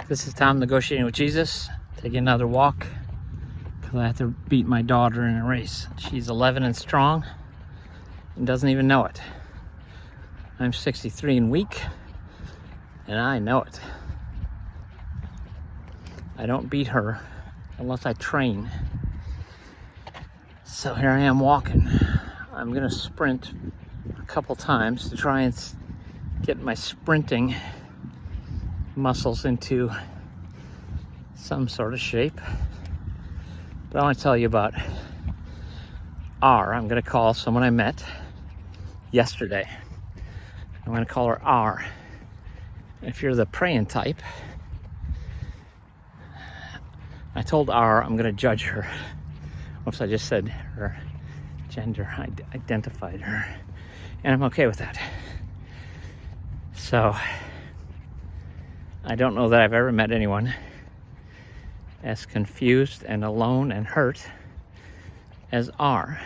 This is Tom negotiating with Jesus. Taking another walk because I have to beat my daughter in a race. She's 11 and strong and doesn't even know it. I'm 63 and weak, and I know it. I don't beat her unless I train. So here I am walking. I'm gonna sprint a couple times to try and get my sprinting muscles into some sort of shape. But I want to tell you about R. I'm going to call someone I met yesterday. I'm going to call her R. If you're the praying type, I told R I'm going to judge her. Oops, I just said her gender. I identified her. And I'm okay with that. So I don't know that I've ever met anyone as confused and alone and hurt as R.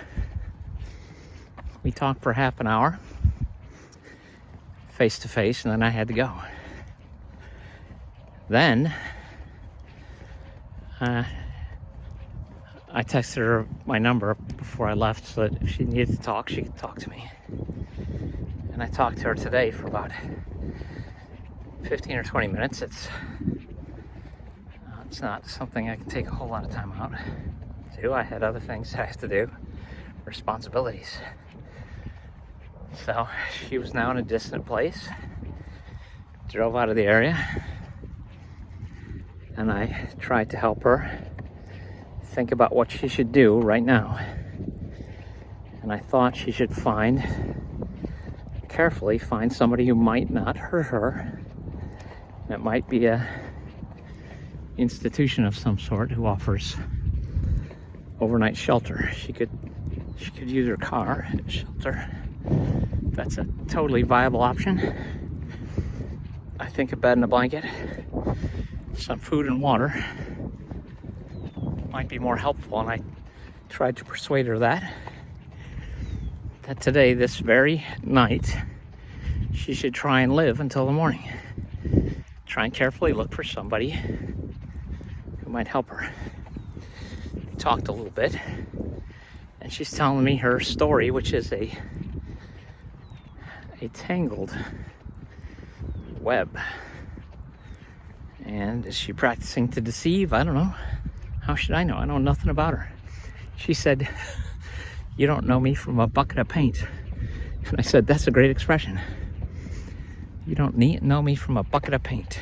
We talked for half an hour, face to face, and then I had to go. Then I texted her my number before I left so that if she needed to talk, she could talk to me. And I talked to her today for about 15 or 20 minutes. It's not something I can take a whole lot of time out to do. I had other things I have to do, responsibilities. So she was now in a distant place, drove out of the area, and I tried to help her think about what she should do right now. And I thought she should carefully find somebody who might not hurt her. It might be a institution of some sort who offers overnight shelter. She could use her car as shelter. That's a totally viable option. I think a bed and a blanket, some food and water might be more helpful, and I tried to persuade her that today, this very night, she should try and live until the morning. Try and carefully look for somebody who might help her. We talked a little bit, and she's telling me her story, which is a tangled web. And is she practicing to deceive? I don't know. How should I know? I know nothing about her. She said, "You don't know me from a bucket of paint." And I said, "That's a great expression. You don't know me from a bucket of paint."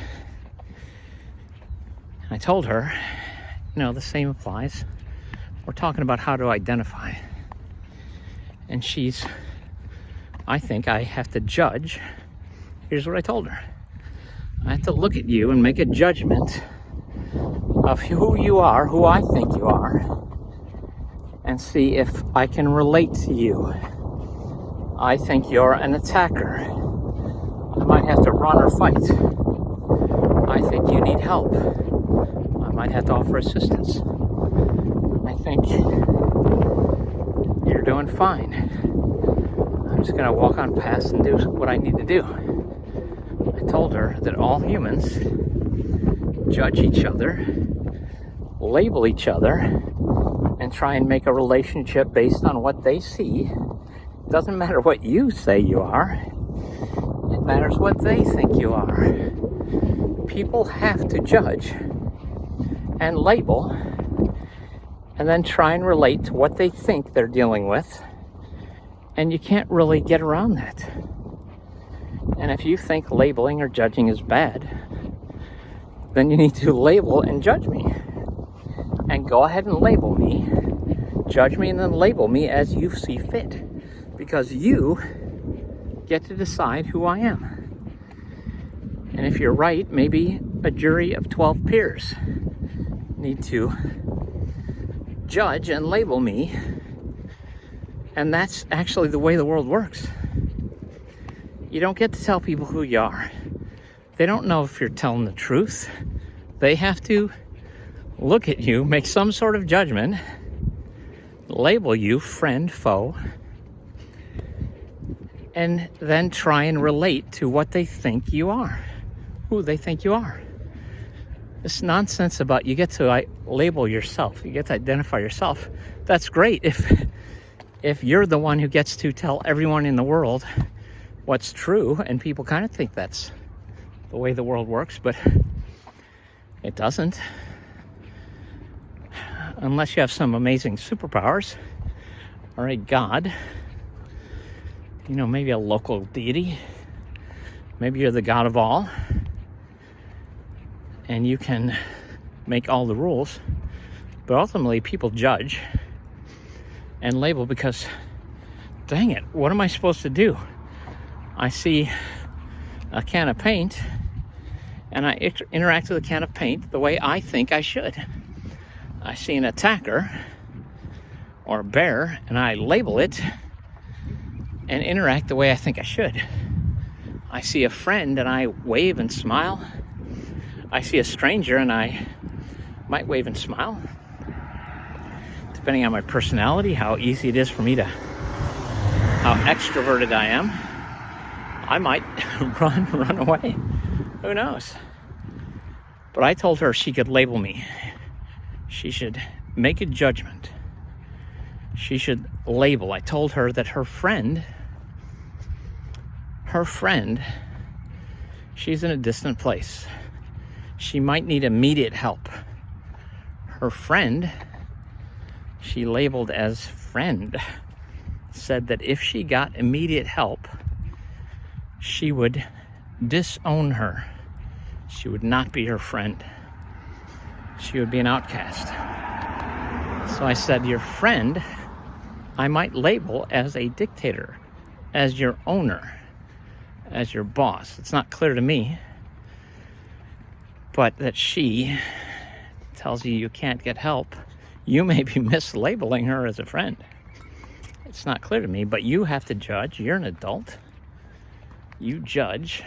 I told her, the same applies. We're talking about how to identify. And I think I have to judge. Here's what I told her. I have to look at you and make a judgment of who you are, who I think you are, and see if I can relate to you. I think you're an attacker. I might have to run or fight. I think you need help. I might have to offer assistance. I think you're doing fine. I'm just gonna walk on past and do what I need to do. I told her that all humans judge each other, label each other, and try and make a relationship based on what they see. It doesn't matter what you say you are. It matters what they think you are. People have to judge and label and then try and relate to what they think they're dealing with. And you can't really get around that. And if you think labeling or judging is bad, then you need to label and judge me. And go ahead and label me, judge me, and then label me as you see fit. Because you get to decide who I am. And if you're right, maybe a jury of 12 peers need to judge and label me. And that's actually the way the world works. You don't get to tell people who you are. They don't know if you're telling the truth. They have to look at you, make some sort of judgment, label you friend, foe, and then try and relate to what they think you are, who they think you are. This nonsense about you get to label yourself, you get to identify yourself. That's great if you're the one who gets to tell everyone in the world what's true, and people kind of think that's the way the world works, but it doesn't. Unless you have some amazing superpowers or a god, maybe a local deity. Maybe you're the god of all and you can make all the rules, but ultimately people judge and label because, dang it, what am I supposed to do? I see a can of paint and I interact with a can of paint the way I think I should. I see an attacker or a bear and I label it and interact the way I think I should. I see a friend and I wave and smile. I see a stranger and I might wave and smile. Depending on my personality, how easy it is for me to, how extroverted I am, I might run away. Who knows? But I told her she could label me. She should make a judgment. She should label. I told her that her friend, she's in a distant place. She might need immediate help. Her friend, she labeled as friend, said that if she got immediate help, she would disown her. She would not be her friend. She would be an outcast. So I said, your friend, I might label as a dictator, as your owner, as your boss. It's not clear to me, but that she tells you you can't get help. You may be mislabeling her as a friend. It's not clear to me, but you have to judge. You're an adult. You judge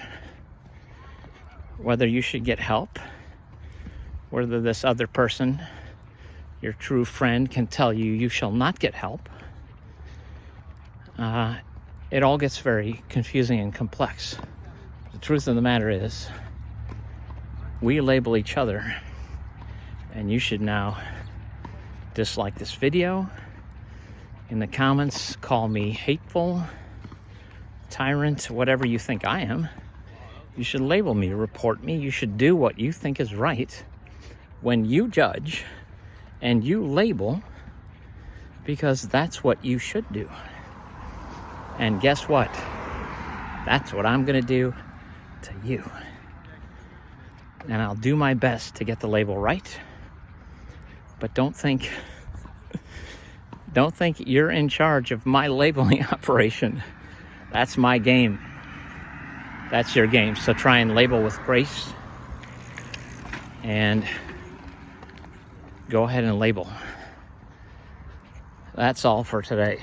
whether you should get help, whether this other person, your true friend, can tell you you shall not get help. It all gets very confusing and complex. The truth of the matter is, we label each other, and you should now dislike this video. In the comments, call me hateful, tyrant, whatever you think I am. You should label me, report me. You should do what you think is right when you judge and you label, because that's what you should do. And guess what? That's what I'm going to do to you. And I'll do my best to get the label right. But don't think you're in charge of my labeling operation. That's my game. That's your game. So try and label with grace. And go ahead and label. That's all for today.